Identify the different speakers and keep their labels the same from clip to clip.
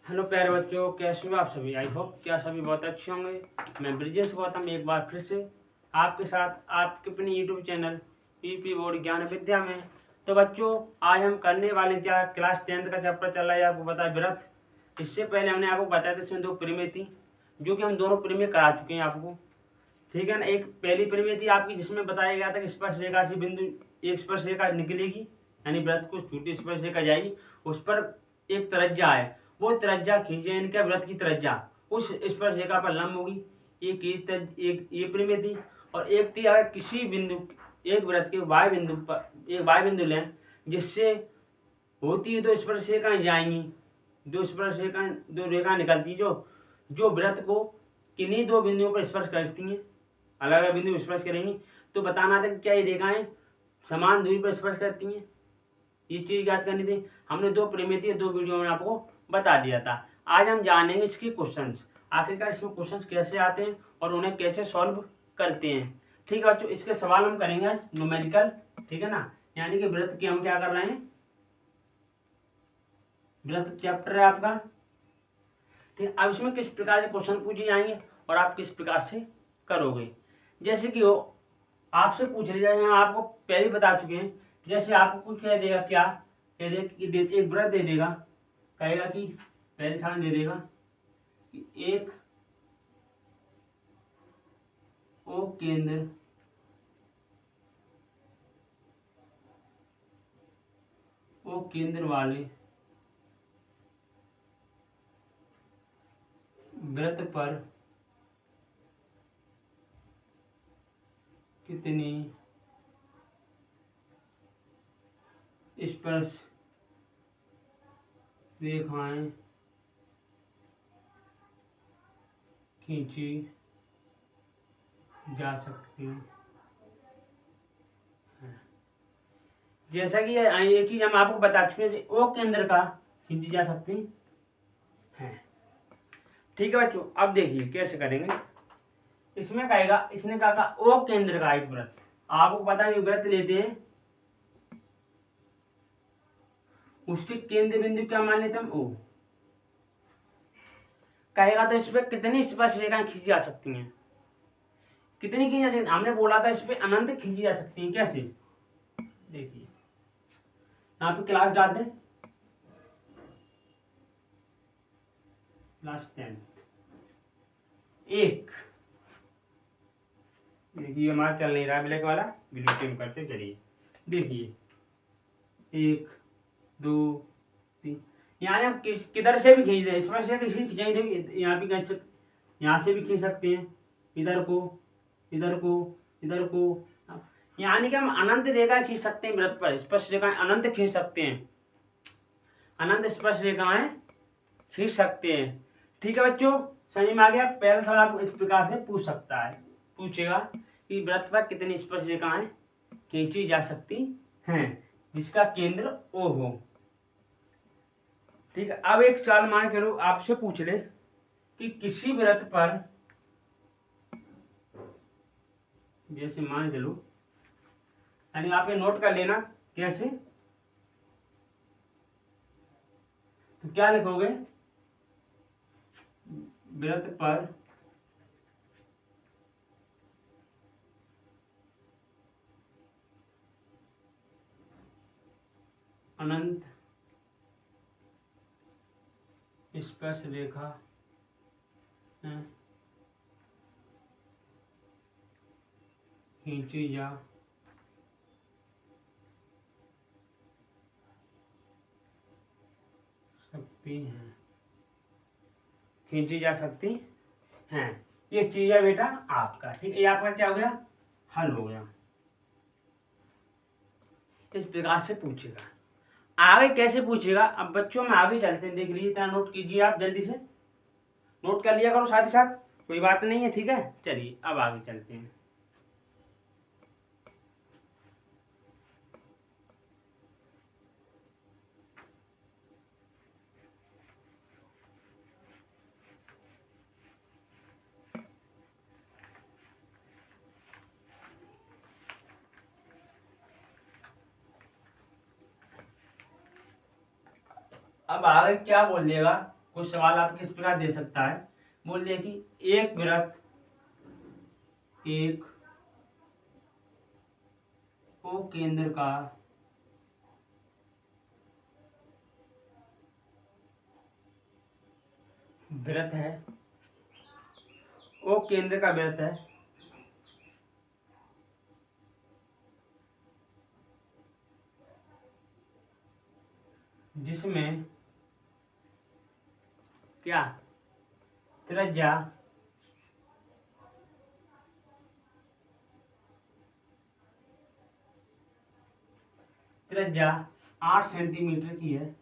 Speaker 1: Hello प्यारे बच्चों, कैसे हो आप सभी। आई होप क्या सभी बहुत अच्छे होंगे। मैं ब्रिजेश गौतम एक बार फिर से आपके साथ आपके अपने यूट्यूब चैनल पीपी बोर्ड ज्ञान विद्या में। तो बच्चों, आज हम करने वाले क्या क्लास 10th का चैप्टर चल रहा है, आपको पता है व्रत। इससे पहले हमने आपको बताया था इसमें 2 प्रीमियम थी, जो कि हम दोनों प्रीमियम करा चुके हैं आपको, ठीक है ना। एक पहली प्रीमियम थी आपकी जिसमें बताया गया था कि स्पर्श रेखा से बिंदु एक स्पर्श रेखा निकलेगी, यानी व्रत को छोटी स्पर्श रेखा जाएगी, उस पर एक त्रिज्या है, वो त्रिज्या खींचे, इनका व्रत की त्रिज्या उस स्पर्श रेखा पर लंब होगी। एक ये प्रीमियम थी। और एक थी अगर किसी बिंदु एक व्रत के वाय बिंदु पर एक वाय बिंदु लें जिससे होती है 2 स्पर्श रेखाएं जाएंगी, 2 स्पर्श रेखाएं 2 रेखा निकलती जो जो व्रत को किन्हीं 2 बिंदुओं पर स्पर्श करती हैं, अलग अलग बिंदु स्पर्श करेंगी। तो बताना था कि क्या ये रेखाएं समान दूरी पर स्पर्श करती हैं, ये चीज याद करनी थी। हमने 2 प्रीमियम 2 वीडियो में आपको बता दिया था। आज हम जानेंगे इसके क्वेश्चंस, आखिरकार इसमें क्वेश्चंस कैसे आते हैं और उन्हें कैसे सॉल्व करते हैं। ठीक है बच्चों, इसके सवाल हम करेंगे आज न्यूमेरिकल, ठीक है ना, यानी कि व्रत की हम क्या कर रहे हैं, व्रत चैप्टर है आपका। ठीक, अब इसमें किस प्रकार से क्वेश्चन पूछे जाएंगे और आप किस प्रकार से करोगे। जैसे कि हो आपसे पूछ लिया जाए, आपको पहले ही बता चुके हैं। जैसे आपको कुछ कह देगा, क्या कह देगा, एक व्रत दे देगा, कहेगा कि पहले क्षण दे देगा कि एक ओ केंद्र वाले व्रत पर कितनी स्पर्श रेखाएं खींची जा सकती हैं। जैसा कि ये चीज हम आपको बता चुके हैं, ओ केंद्र का खींची जा सकती है। ठीक है बच्चों, अब देखिए कैसे करेंगे। इसमें कहेगा, इसने कहा ओ केंद्र का एक व्रत, आपको पता है व्रत लेते हैं, उसके केंद्र बिंदु क्या मान लेते हम, ओ। कहेगा तो इस पे कितनी स्पर्श रेखाएं खींची जा सकती हैं, कितनी खींची जा सकती हैं? हमने बोला था इस पे अनंत खींची जा सकती हैं। कैसे, देखिए यहाँ पे क्लास डाल दें, क्लास 10 एक, देखिए हमारा चल नहीं रहा ब्लैक वाला, ब्लू टेम करते चलिए। देखिए 1 2 3, यहाँ हम किधर से भी खींच दें, स्पर्श रेखा खींचेंगे, यहाँ भी यहाँ से भी खींच सकते हैं, इधर को इधर को इधर को, यानी कि हम अनंत रेखा खींच सकते हैं व्रत पर, स्पर्श रेखाएं अनंत खींच सकते हैं, अनंत स्पर्श रेखाएं खींच सकते हैं। ठीक है बच्चों, समझ में आ गया। पहला सवाल आपको इस प्रकार से पूछ सकता है, पूछेगा कि व्रत पर कितनी स्पर्श रेखाएं खींची जा सकती हैं जिसका केंद्र ओ हो। ठीक है, अब एक सवाल मान चलो आपसे पूछ ले कि किसी व्रत पर, जैसे मान चलो, यानी आप ये नोट कर लेना कैसे, तो क्या लिखोगे, व्रत पर अनंत स्पर्श रेखा खींची जा सकती हैं, खींची जा सकती हैं। ये चीज है बेटा आपका, ठीक है, ये आपका क्या हो गया, हल हो गया। इस प्रकार से पूछेगा। आगे कैसे पूछेगा, अब बच्चों में आगे चलते हैं, देख लीजिए, इतना नोट कीजिए, आप जल्दी से नोट कर लिया करो साथ ही साथ, कोई बात नहीं है, ठीक है। चलिए अब आगे चलते हैं। अब आगे क्या बोल देगा, कुछ सवाल आपके इस प्रकार दे सकता है, बोल दिया कि एक वृत्त एक ओ केंद्र का वृत्त है, ओ केंद्र का वृत्त है जिसमें क्या त्रिज्या त्रिज्या 8 सेंटीमीटर की है,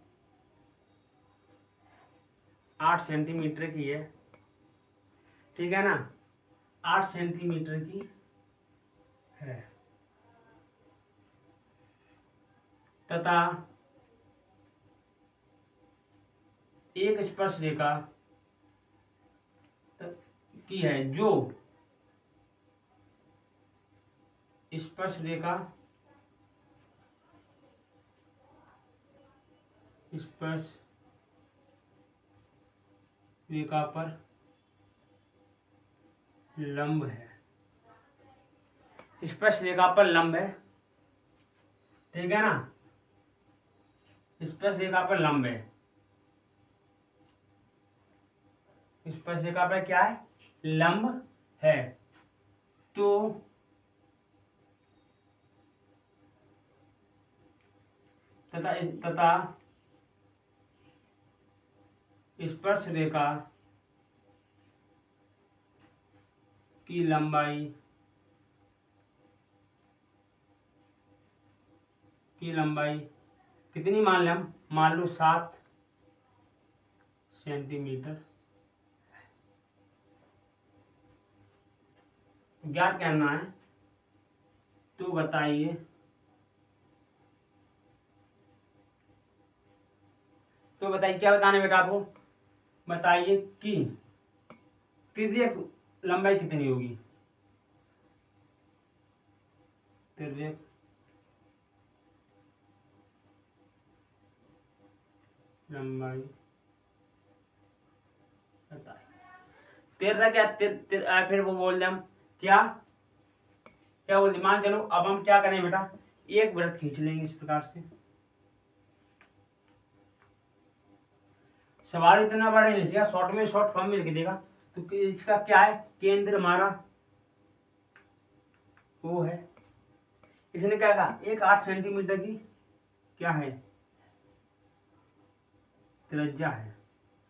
Speaker 1: 8 सेंटीमीटर की है, ठीक है ना, 8 सेंटीमीटर की है तथा एक स्पर्श रेखा की है जो स्पर्श रेखा स्पर्श रेखा पर लंब है, स्पर्श रेखा पर लंब है, ठीक है ना, स्पर्श रेखा पर लंब है, स्पर्श रेखा पर क्या है, लंब है। तो तथा स्पर्श रेखा की लंबाई कितनी मान लो 7 सेंटीमीटर ज्ञात करना है। तो बताइए क्या बताना है बेटा आपको, बताइए कि तिर्यक लंबाई कितनी होगी, तिर्यक लंबाई बताइए। तेरह क्या फिर वो बोल दे हम क्या बोलते, मान चलो अब हम क्या करें बेटा, एक वृत्त खींच लेंगे इस प्रकार से। सवाल इतना बड़ा नहीं लिखेगा, शॉर्ट में शॉर्ट फॉर्म में लिख देगा। तो इसका क्या है, केंद्र हमारा वो है, इसने क्या कहा, एक 8 सेंटीमीटर की क्या है त्रिज्या है,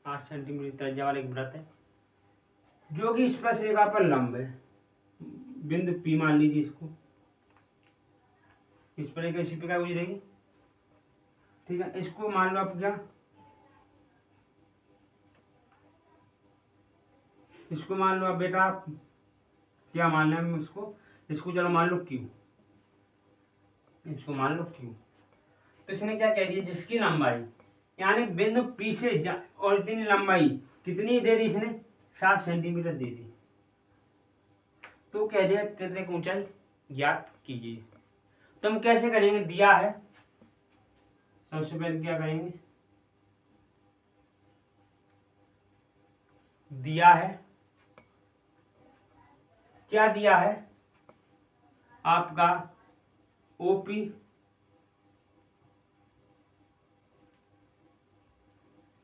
Speaker 1: 8 सेंटीमीटर त्रिज्या वाला एक वृत्त है जो कि स्पर्श रेखा पर लंब है, बिंदु P मान लीजिए इसको, इस पर एक ऐसी प्रकार गुजरेगी, ठीक है। इसको मान लो आप क्या, इसको मान लो अब बेटा क्या मान लें हम इसको चलो मान लो Q, इसको मान लो Q। तो इसने क्या कह दिया, जिसकी लंबाई यानी बिंदु P से और इतनी लंबाई कितनी दे दी इसने, 7 सेंटीमीटर दे दी। तो कह दिया तिर्यक ऊंचाई ज्ञात कीजिए। तो हम कैसे करेंगे, दिया है, सबसे पहले क्या करेंगे, दिया है, क्या दिया है आपका ओपी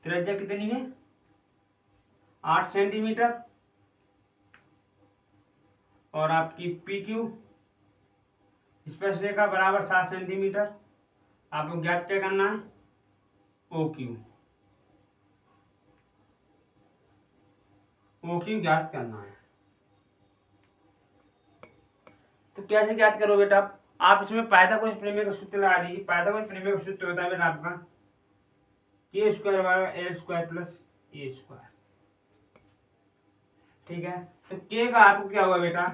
Speaker 1: त्रिज्या कितनी है 8 सेंटीमीटर और आपकी पी क्यू स्पर्श रेखा बराबर 7 सेंटीमीटर। आपको ज्ञात क्या करना है, ओ क्यू ज्ञात करना है। तो कैसे ज्ञात करो बेटा, आप इसमें पाइथागोरस प्रमेय का सूत्र लगा दीजिए। पाइथागोरस प्रमेय का सूत्र होता है बेटा आपका के स्क्वायर बराबर एल स्क्वायर प्लस ए स्क्वायर, ठीक है। तो के का आपको क्या हुआ बेटा,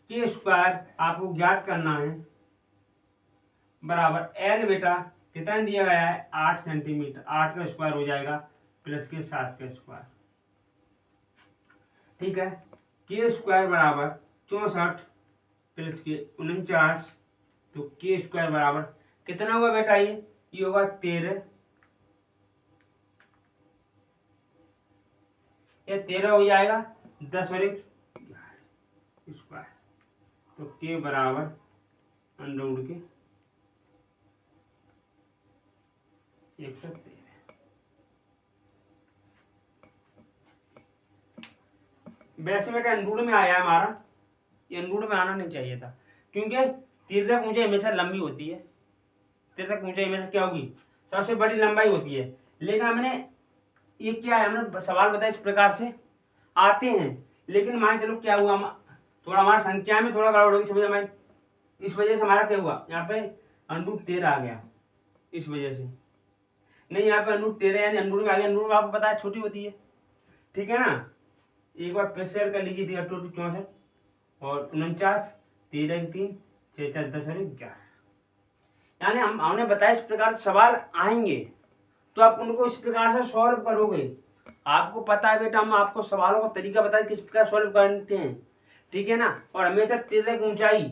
Speaker 1: के स्क्वायर आपको ज्ञात करना है बराबर एल बेटा कितना दिया गया है 8 सेंटीमीटर, 8 का स्क्वायर हो जाएगा प्लस के 7 का स्क्वायर, ठीक है। के स्क्वायर बराबर 64 प्लस के 49, तो के स्क्वायर बराबर कितना हुआ बेटा, ये होगा 13 ये 13 हो जाएगा 10 और 1 स्क्वायर, तो के बराबर अंडर के 113। वैसे बेटा अंडूड में आया हमारा, ये अंडूड में आना नहीं चाहिए था, क्योंकि तिर्यक ऊंचाई हमेशा लंबी होती है, तिर्यक ऊंचाई हमेशा क्या होगी, सबसे बड़ी लंबाई होती है। लेकिन हमने ये क्या है, हमने सवाल बताया इस प्रकार से आते हैं, लेकिन मान चलो क्या हुआ, थोड़ा हमारा संख्या में थोड़ा गड़बड़ होगी, समझ हमारी, इस वजह से हमारा क्या हुआ, यहाँ पे अंडूड 13 आ गया, इस वजह से नहीं, यहाँ पे अंडूड 13 यानी अंडूड में आ गया। अंडूड में आपको पता है छोटी होती है, ठीक है ना। एक बार फिर शेयर कर लीजिए, 64 और 49, 13 3 6 4 10 और 11, यानी हमने बताया इस प्रकार सवाल आएंगे तो आप उनको इस प्रकार से सॉल्व करोगे। आपको पता है बेटा, हम आपको सवालों का तरीका बताए किस प्रकार सॉल्व करते हैं, ठीक है ना। और हमेशा तिर्यक ऊंचाई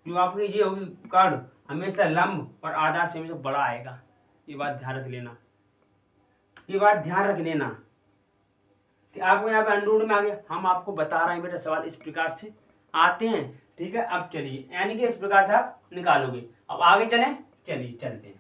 Speaker 1: जो आपकी ये होगी कार्ड हमेशा लंब और आधार से हमेशा बड़ा आएगा, ये बात ध्यान रख लेना, ये बात ध्यान रख लेना। कि आपको यहाँ पे अंडूड में आ गया, हम आपको बता रहे हैं बेटा सवाल इस प्रकार से आते हैं, ठीक है। अब चलिए, यानी कि इस प्रकार से आप निकालोगे। अब आगे चलें, चलिए चलते हैं।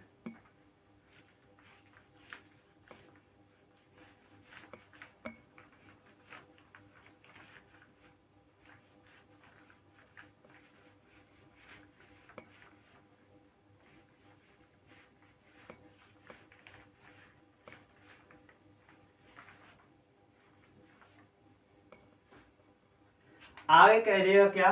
Speaker 1: आगे कह देगा क्या,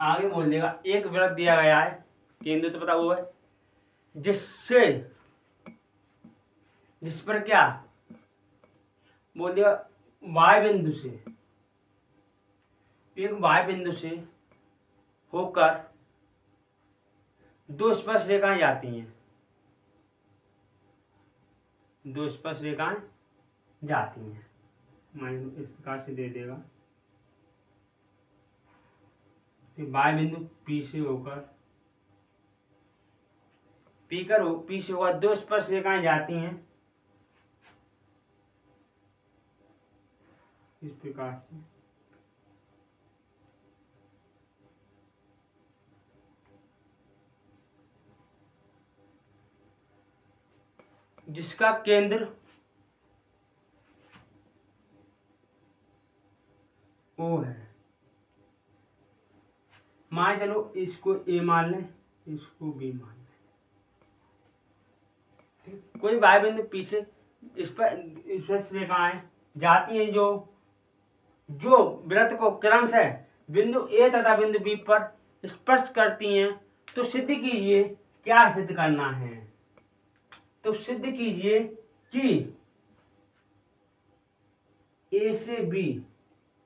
Speaker 1: आगे बोल देगा एक वृत्त दिया गया है, केंद्र तो पता हुआ है, जिससे जिस पर क्या बोल देगा वाय बिंदु से, एक वाय बिंदु से होकर दो स्पर्श रेखाएं जाती हैं, दो स्पर्श रेखाएं जाती हैं, मान इस प्रकार से दे देगा, वाय बिंदु पी से होकर पी से होकर दो स्पर्श रेखाएं जाती हैं इस प्रकार से, जिसका केंद्र ओ है। मान चलो इसको ए मान लें, इसको बी मान लें, कोई वाय बिंदु पीछे इस पर रेखाएं जाती हैं जो जो वृत्त को क्रम से बिंदु ए तथा बिंदु बी पर स्पर्श करती हैं, तो सिद्ध कीजिए, क्या सिद्ध करना है, तो सिद्ध कीजिए कि ए से बी,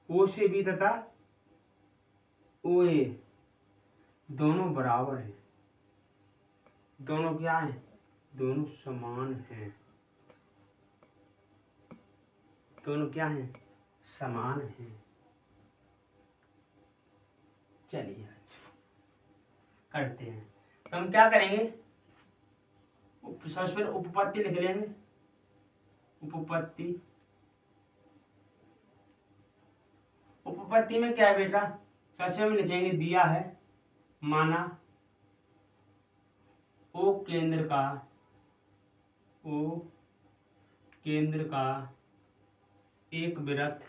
Speaker 1: ओ से बी तथा ओ ए दोनों बराबर है, दोनों क्या है, दोनों समान हैं, दोनों क्या हैं, समान हैं। चलिए करते हैं, तो हम क्या करेंगे, सबसे पहले उपपत्ति लिख लेंगे, उपपत्ति, उपपत्ति में क्या है बेटा, सबसे हम लिखेंगे दिया है, माना ओ केंद्र का एक वृत्त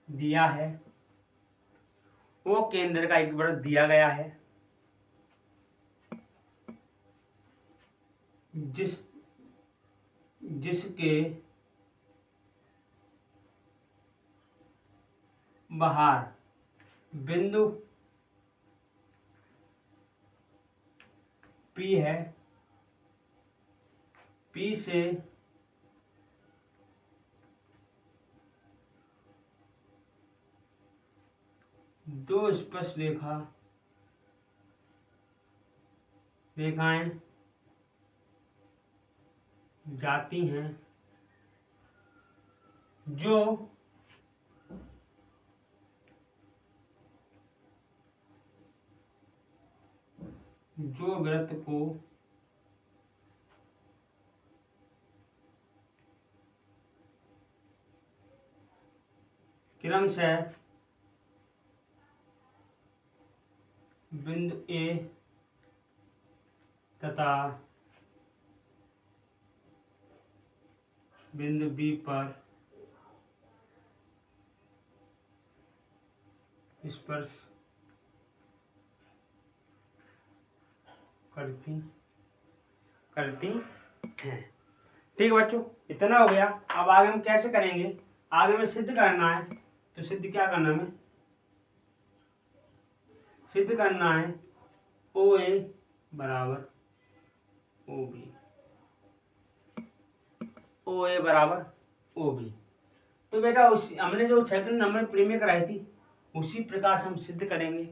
Speaker 1: दिया है, ओ केंद्र का एक वृत्त दिया गया है, जिसके बाहर बिंदु P है, P से दो स्पर्श रेखाएं जाती हैं जो जो वृत्त को क्रमशः बिंदु ए तथा बिंदु बी पर स्पर्श करती हैं। ठीक है बच्चों, इतना हो गया। अब आगे हम कैसे करेंगे, आगे में सिद्ध करना है। तो सिद्ध क्या करना है, सिद्ध करना है ओ ए बराबर ओ बी, ओ ए बराबर ओ बी। तो बेटा उस हमने जो सेकंड नंबर प्रीमियर कराई थी उसी प्रकार से हम सिद्ध करेंगे,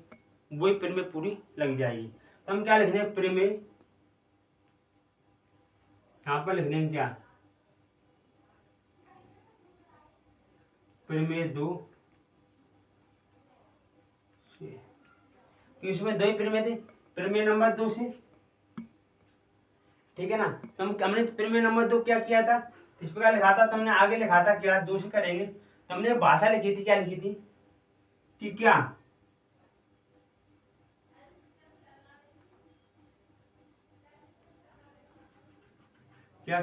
Speaker 1: वही प्रीमियर पूरी लग जाएगी। तो हम क्या लिख रहे हैं, प्रीमियर यहाँ पर लिख देंगे क्या, प्रीमियर 2, इसमें दो ही प्रीमियर थे, प्रीमियर नंबर 2 से, ठीक है ना। तो हमने प्रीमियर नंबर 2 क्या किया था, इस प्रकार लिखा था। तो हमने आगे लिखा था क्या, 2 से करेंगे। तो हमने भाषा लिखी थी, क्या लिखी थी कि क्या, क्या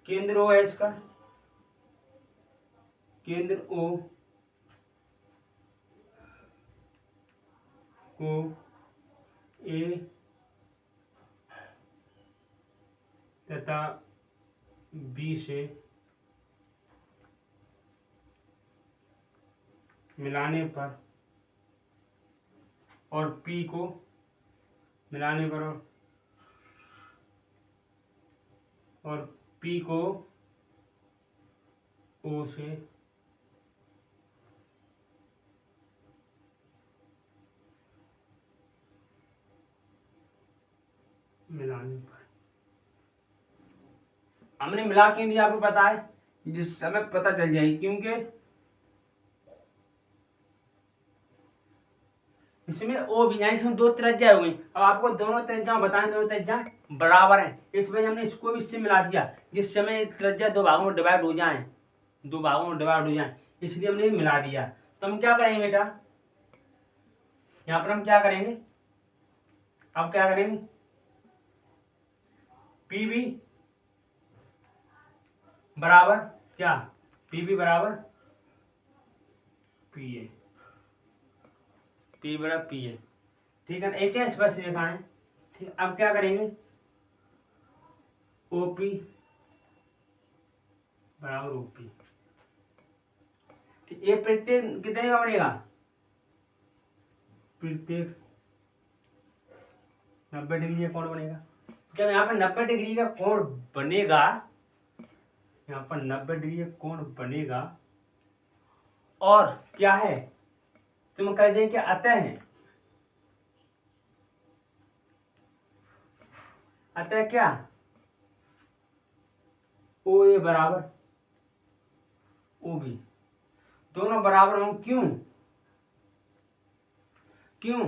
Speaker 1: केंद्र ओ है इसका, केंद्र ओ को ए तथा बी से मिलाने पर और पी को मिलाने पर और पी को ओ से मिलाने पर, हमने मिला के दिया, आपको पता है, जिस समय पता चल जाएगी, क्योंकि इसमें ओ भी है, इसमें दो त्रिज्या हुई। अब आपको दोनों त्रिज्या बताएं, दोनों त्रिज्या बराबर हैं, इस वजह हमने इसको भी इससे मिला दिया, जिस समय त्रिज्या दो भागों में डिवाइड हो जाए, दो भागों में डिवाइड हो जाए, इसलिए हमने मिला दिया। तो हम क्या करेंगे बेटा, यहाँ पर हम क्या करेंगे, अब क्या करेंगे, पी बी बराबर क्या, पी बी बराबर पी ए, पी बराबर पी ए, ठीक है, एक स्पष्ट लिखा है। ठीक, अब क्या करेंगे, ओपी बराबर ओपी। ये प्रत्येक कितने का बनेगा, प्रत्येक 90 डिग्री का कोण बनेगा। जब यहाँ पर 90 डिग्री का कोण बनेगा, यहाँ पर 90 डिग्री का कोण बनेगा, और क्या है, तुम कह दें कि अतः है, अतः क्या, ओ ए बराबर ओ बी, दोनों बराबर हों, क्यों, क्यों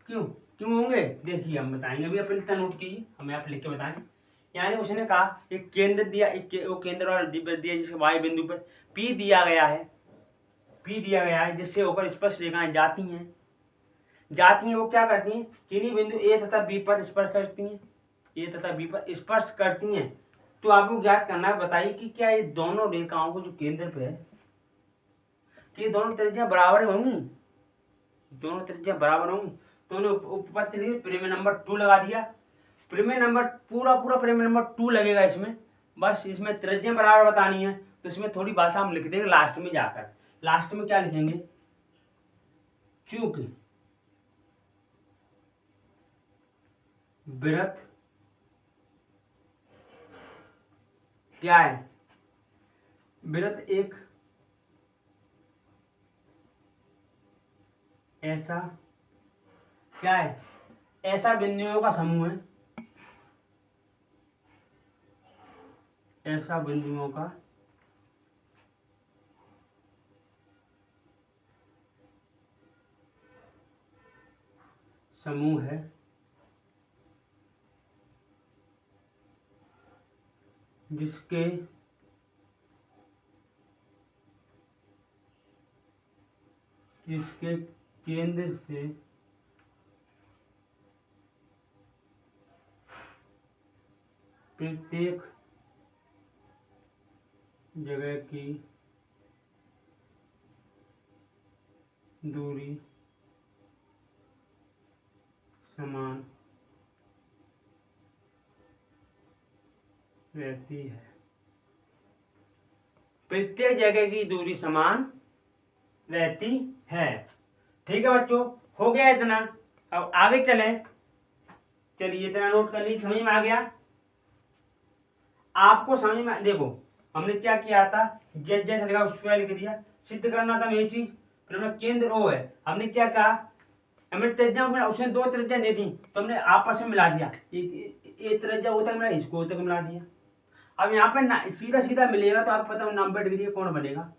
Speaker 1: क्यों क्यों होंगे, देखिए हम बताएंगे, अभी अपन इतना नोट कीजिए, हमें आप लिख के बताएं। यानी उसने कहा एक केंद्र दिया, वो केंद्र और दिया जिसके वाई बिंदु पर पी दिया गया है, पी दिया गया है, जिससे ऊपर स्पर्श रेखाएं जाती हैं, वो क्या करती हैं, किन्हीं बिंदु ए तथा बी पर स्पर्श करती हैं, ए तथा बी पर स्पर्श करती हैं। तो आपको ज्ञात करना है, बताइए कि क्या ये दोनों रेखाओं को जो केंद्र पे है, कि ये दोनों त्रिज्या बराबर होंगी, दोनों त्रिज्या बराबर होंगी। तो उन्हें उपपत्ति लिखी, प्रीमियर नंबर 2 लगा दिया, प्रीमियर नंबर पूरा प्रीमियर नंबर 2 लगेगा इसमें, बस इसमें त्रिज्या बराबर बतानी है। तो इसमें थोड़ी भाषा हम लिख देंगे लास्ट में जाकर, लास्ट में क्या लिखेंगे, चूंकि वृत्त क्या है, वृत्त एक ऐसा क्या है, ऐसा बिंदुओं का समूह है, ऐसा बिंदुओं का समूह है जिसके केंद्र से प्रत्येक जगह की दूरी समान रहती है। प्रत्येक जगह की दूरी समान रहती है। ठीक है बच्चों, हो गया इतना। अब आगे चलें। चलिए इतना नोट कर लीजिए, समझ में आ गया आपको? समझ में देखो हमने क्या किया था, जैसा लिखा उस पर लिख दिया। सिद्ध करना था ये चीज। फिर हमने केंद्र ओ है, हमने क्या कहा, हमने त्रिज्या में उसने दो त्रिज्या दे दी तो हमने आपस में मिला दिया। एक त्रिज्या वो तक मिला, इसको वो तक मिला दिया। अब यहाँ पे सीधा सीधा मिलेगा तो आप पता 90 डिग्री कौन बनेगा।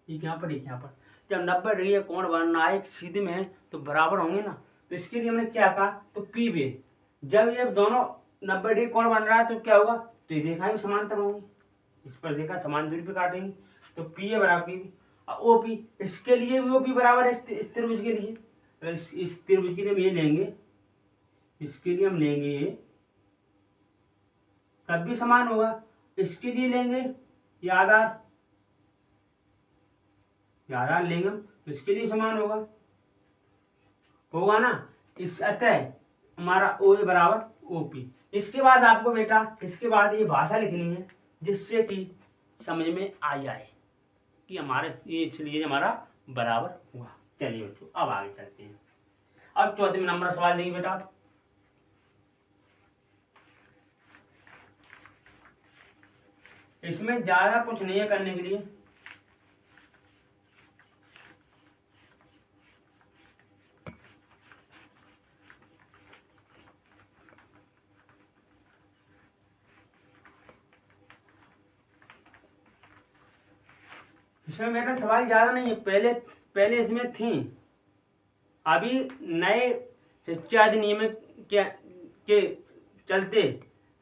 Speaker 1: एक यहाँ पर, एक यहाँ पर। जब 90 डिग्री कौन बनना है सीधे में तो बराबर होंगे ना, तो इसके लिए हमने क्या कहा, तो पी वे जब ये दोनों 90 डिग्री कौन बन रहा है तो क्या होगा, तो ये रेखाएं समांतर होंगी। इस पर रेखा समान दूरी पे काटेंगे तो पी ए बराबर पी ओ पी। इसके लिए भी ओ पी बराबर है इस त्रिभुज के लिए। अगर इस त्रिभुज के लिए हम ये लेंगे, इसके लिए हम लेंगे ये, तब भी समान होगा। इसके लिए लेंगे ये आधार लेंगे हम तो इसके लिए समान होगा ना। इस अतः हमारा ओ ए बराबर ओ पी। इसके बाद आपको बेटा इसके बाद ये भाषा लिखनी है जिससे कि समझ में आ जाए कि हमारे ये इसलिए हमारा बराबर हुआ। चलिए बच्चों अब आगे चलते हैं। अब चौथे नंबर सवाल देखिए बेटा, इसमें ज्यादा कुछ नहीं है करने के लिए। इसमें बेटा सवाल ज्यादा नहीं है, पहले इसमें थी। अभी नए शिक्षा अधिनियम के चलते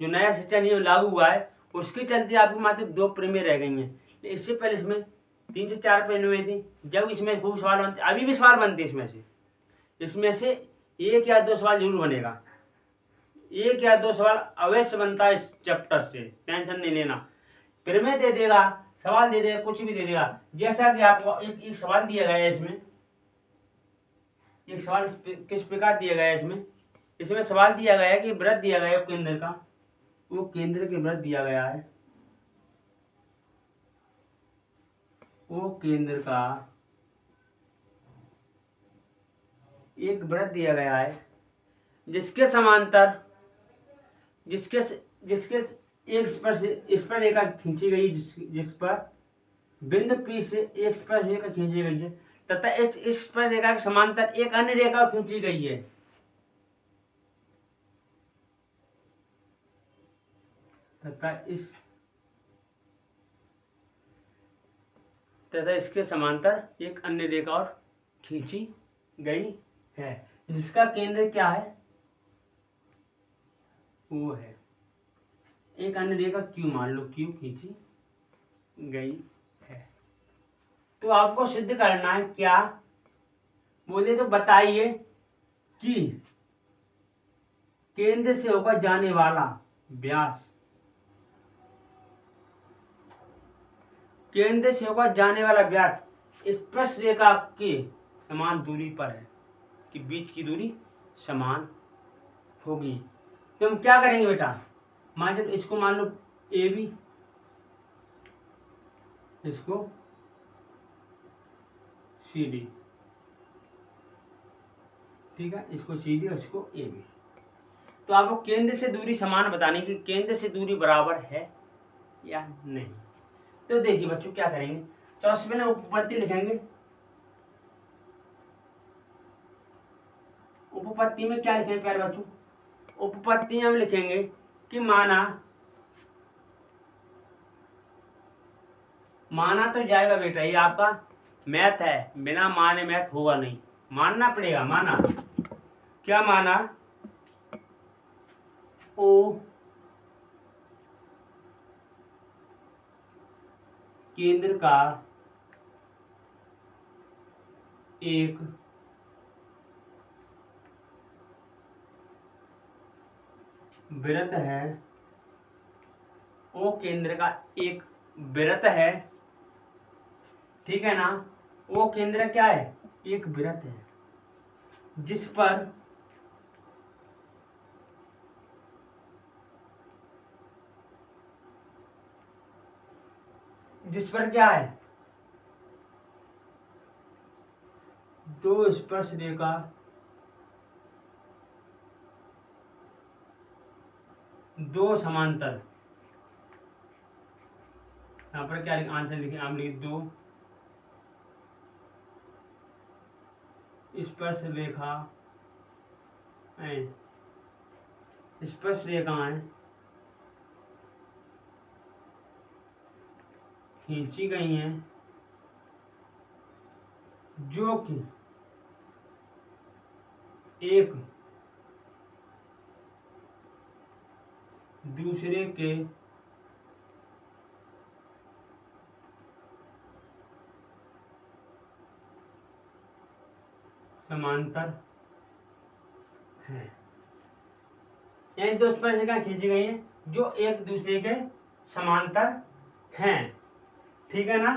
Speaker 1: जो नया शिक्षा नियम लागू हुआ है उसके चलते आपकी मात्र 2 प्रमेय रह गई हैं। इससे पहले इसमें 3 से 4 प्रमेय थी। जब इसमें खूब सवाल बनते, अभी भी सवाल बनते इसमें से 1 या 2 सवाल जरूर बनेगा। 1 या 2 सवाल अवश्य बनता है इस चैप्टर से, टेंशन नहीं लेना। प्रमेय दे देगा, सवाल दे देगा, कुछ भी दे देगा। जैसा कि आपको एक सवाल दिया गया है, इसमें एक सवाल किस प्रकार दिया गया है, इसमें सवाल दिया गया है कि वृत्त दिया गया है केंद्र का, वो केंद्र के वृत्त दिया गया है, वो केंद्र का एक वृत्त दिया गया है जिसके समांतर जिसके एक स्पर्श रेखा खींची गई, जिस पर बिंदु P से एक स्पर्श रेखा खींची गई है तथा इस स्पर्श रेखा के समांतर एक अन्य रेखा खींची गई है तथा इसके समांतर एक अन्य रेखा और खींची गई है जिसका केंद्र क्या है, वो है एक अन्य रेखा Q, मान लो Q खींची गई है। तो आपको सिद्ध करना है क्या, बोले तो बताइए कि केंद्र से होकर जाने वाला व्यास, केंद्र से होकर जाने वाला व्यास स्पर्श रेखा के समान दूरी पर है कि बीच की दूरी समान होगी। तो हम क्या करेंगे बेटा, मान लो इसको मान लो ए बी, इसको सी डी, ठीक है, इसको सी डी और इसको ए बी। तो आपको केंद्र से दूरी समान बताने की, केंद्र से दूरी बराबर है या नहीं। तो देखिए बच्चों क्या करेंगे, चौथे में उपपत्ति लिखेंगे। उपपत्ति में क्या लिखेंगे प्यारे बच्चों, उपपत्ति हम लिखेंगे कि माना तो जाएगा बेटा, ये आपका मैथ है, बिना माने मैथ होगा नहीं, मानना पड़ेगा। माना क्या माना, ओ केंद्र का एक वृत्त है, ओ केंद्र का एक वृत्त है, ठीक है ना। ओ केंद्र क्या है, एक वृत्त है, जिस पर क्या है, दो स्पर्श रेखा दो समांतर, यहाँ पर क्या आंसर लिखे, आप लिखे दो स्पर्श रेखा स्पर्श रेखाएं खींची गई हैं, जो कि एक दूसरे के समांतर है, यानी दो स्पर्श रेखाएं खींची गई हैं जो एक दूसरे के समांतर हैं, ठीक है ना।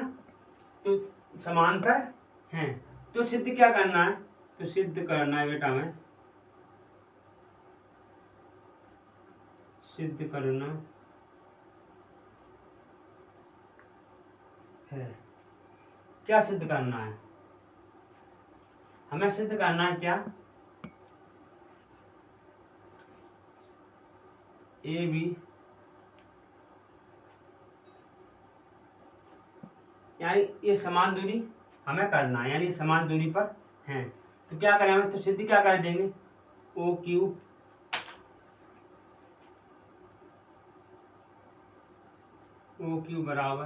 Speaker 1: तो समांतर हैं, तो सिद्ध क्या करना है, तो सिद्ध करना है बेटा हमें, सिद्ध करना है, क्या सिद्ध करना है, हमें सिद्ध करना है क्या, ए बी यानी ये समान दूरी हमें करना है, यानी समान दूरी पर हैं, तो क्या करें हमें, तो सिद्ध क्या कर देंगे, ओ क्यू बराबर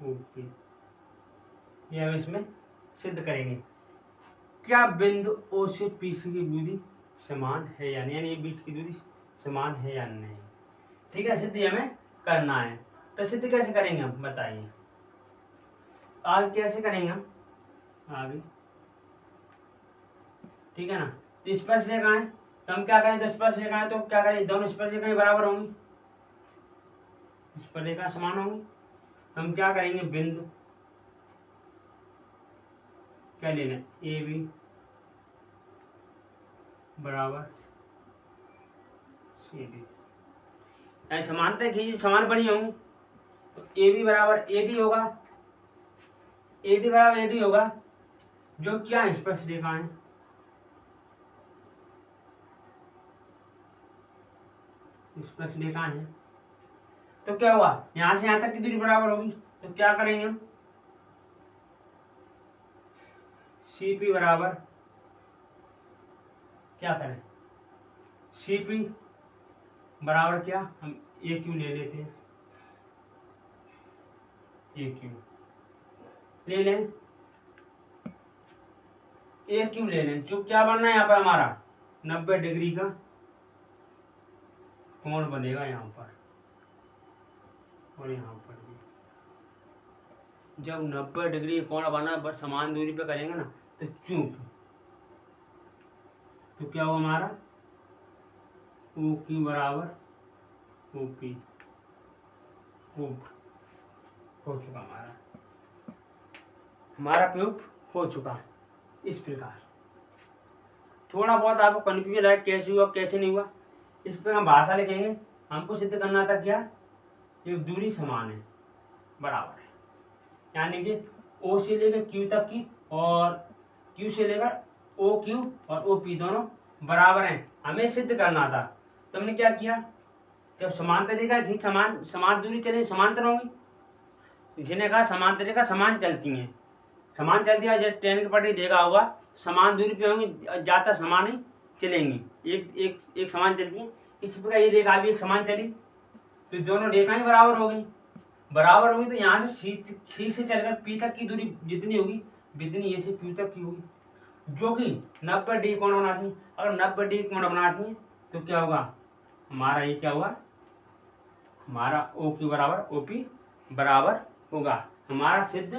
Speaker 1: ओ पी, ये हम इसमें सिद्ध करेंगे। क्या बिंदु ओ से पी की दूरी समान है या नहीं, यानी ये बीच की दूरी समान है या नहीं, ठीक है, सिद्ध हमें करना है। तो सिद्ध कैसे करेंगे हम, बताइए, आगे कैसे करेंगे हम आगे, ठीक है ना। तो स्पर्श रेखाएं, तो हम क्या करें, तो स्पर्श रेखाएं तो क्या करें, दोनों स्पर्श रेखाएं बराबर होंगी, स्पर्श रेखा समान होंगी, हम क्या करेंगे, बिंदु क्या लेना, ए बी बराबर सी डी, यानी समानता खींची समान बनी होंगी, तो ए बी बराबर ए डी होगा, ए डी बराबर ए डी होगा, जो क्या स्पर्श रेखाएं स्पर्श रेखाएं हैं, तो क्या हुआ, यहां से यहां तक की दूरी बराबर होगी, तो क्या करेंगे हम, सी पी बराबर क्या करें, सी पी बराबर क्या, हम ए क्यू ले लेते हैं, ए क्यू ले लें, ए क्यू ले लें, जो क्या बनना है यहाँ पर हमारा 90 डिग्री का कोण बनेगा यहाँ पर, और यहाँ पर भी जब 90 डिग्री कोण बना, बस समान दूरी पे करेंगे ना, तो चूक, तो क्या हुआ हमारा, ओ क्यू बराबर ओ पी हो चुका, हमारा प्रूफ हो चुका। इस प्रकार थोड़ा बहुत आपको कन्फ्यूजन है, कैसे हुआ कैसे नहीं हुआ, इस पर हम भाषा लिखेंगे, हमको सिद्ध करना था क्या, ये दूरी समान है, बराबर है, यानी कि ओ से लेकर क्यू तक की और क्यू से लेकर ओ क्यू और ओ पी दोनों बराबर हैं, हमें सिद्ध करना था। तो हमने क्या किया, जब समांतर रेखा खींच समान दूरी चले, समांतर होंगी, जिन्हें कहा समांतर रेखा समान चलती हैं, समान चलती है, जब ट्रेन की पटरी देखा होगा समान दूरी पे होंगी, ज़्यादा समान ही चलेंगी, एक समान चलती है, इस प्रकार ये रेखा भी एक समान चली, तो दोनों रेखाएं बराबर हो गई, तो यहाँ से सी से चलकर पी तक की दूरी जितनी होगी, जितनी ये से क्यू तक की होगी, जो कि 90 डिग्री कोण बनाती हैं। अगर 90 डिग्री कोण बनाती हैं तो क्या होगा, हमारा ये क्या हुआ, हमारा ओ क्यू बराबर ओपी बराबर होगा, हमारा सिद्ध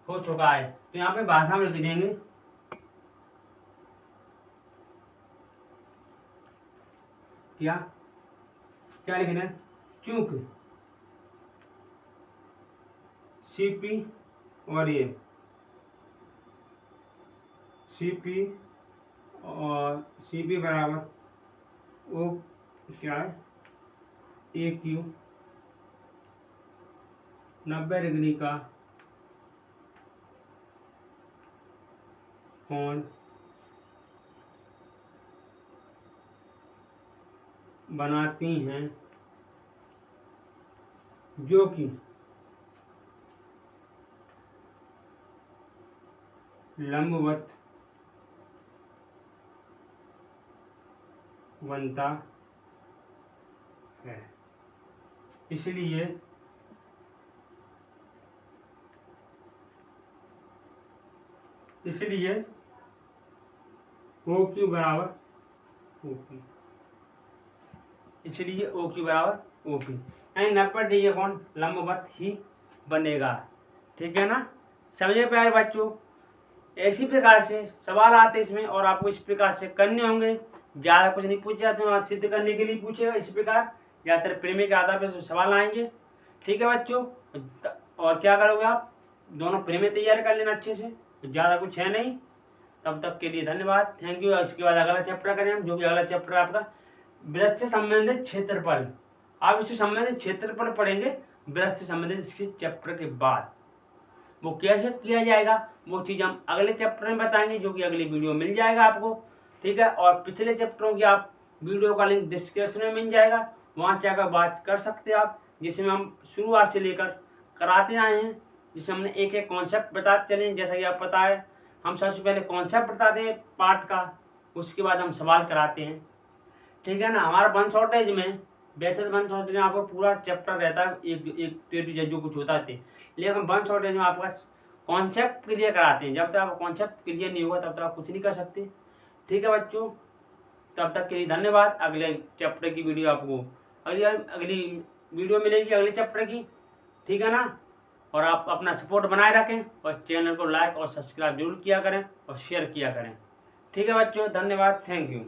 Speaker 1: हो चुका है। तो यहाँ पे भाषा में लिख देंगे क्या क्या लिखना है, चूंकि सीपी और ये सीपी और सीपी बराबर ओ क्या है ए क्यू 90 डिग्री का कोण बनाती हैं, जो कि लंबवत बनता है। इसलिए ओ क्यू बराबर ओपी, इसलिए ओ क्यू बराबर ओपी, यानी 90 डिग्री कोण लंबवत ही बनेगा। ठीक है ना, समझे प्यारे बच्चों। इसी प्रकार से सवाल आते इसमें और आपको इस प्रकार से करने होंगे, ज़्यादा कुछ नहीं पूछे जाते हैं, सिद्ध करने के लिए पूछेगा इस प्रकार, ज़्यादातर प्रेमी के आधार पर सवाल आएंगे। ठीक है बच्चों, और क्या करोगे आप, दोनों प्रेमी तैयार कर लेना अच्छे से, ज़्यादा कुछ है नहीं। तब तक के लिए धन्यवाद, थैंक यू। इसके बाद अगला चैप्टर करें हम, जो कि अगला चैप्टर आपका वृत्त से संबंधित क्षेत्रफल। आप इससे संबंधित क्षेत्रफल पढ़ेंगे वृत्त से संबंधित इसके चैप्टर के बाद। वो कैसे किया जाएगा वो चीज़ हम अगले चैप्टर में बताएंगे, जो कि अगली वीडियो मिल जाएगा आपको। ठीक है, और पिछले चैप्टरों की आप वीडियो का लिंक डिस्क्रिप्शन में मिल जाएगा, वहाँ जाकर बात कर सकते हैं आप, जिसमें हम शुरुआत से लेकर कराते आए हैं, जिसमें हमने एक एक कॉन्सेप्ट बताते चले। जैसा कि आप पता है, हम सबसे पहले कॉन्सेप्ट बताते हैं पार्ट का, उसके बाद हम सवाल कराते हैं। ठीक है ना, हमारा वन शॉर्टेज में, वैसे तो वन शॉर्टेज में आपको पूरा चैप्टर रहता है, एक तेरी जो कुछ होता है, लेकिन वन शॉर्टेज में आपका कॉन्सेप्ट क्लियर कराते हैं। जब तक आपका कॉन्सेप्ट क्लियर नहीं होगा तब तक आप कुछ नहीं कर सकते। ठीक है बच्चों, तब तक के लिए धन्यवाद। अगले चैप्टर की वीडियो आपको अगली वीडियो मिलेगी अगले चैप्टर की। ठीक है ना, और आप अपना सपोर्ट बनाए रखें और चैनल को लाइक और सब्सक्राइब जरूर किया करें और शेयर किया करें। ठीक है बच्चों, धन्यवाद, थैंक यू।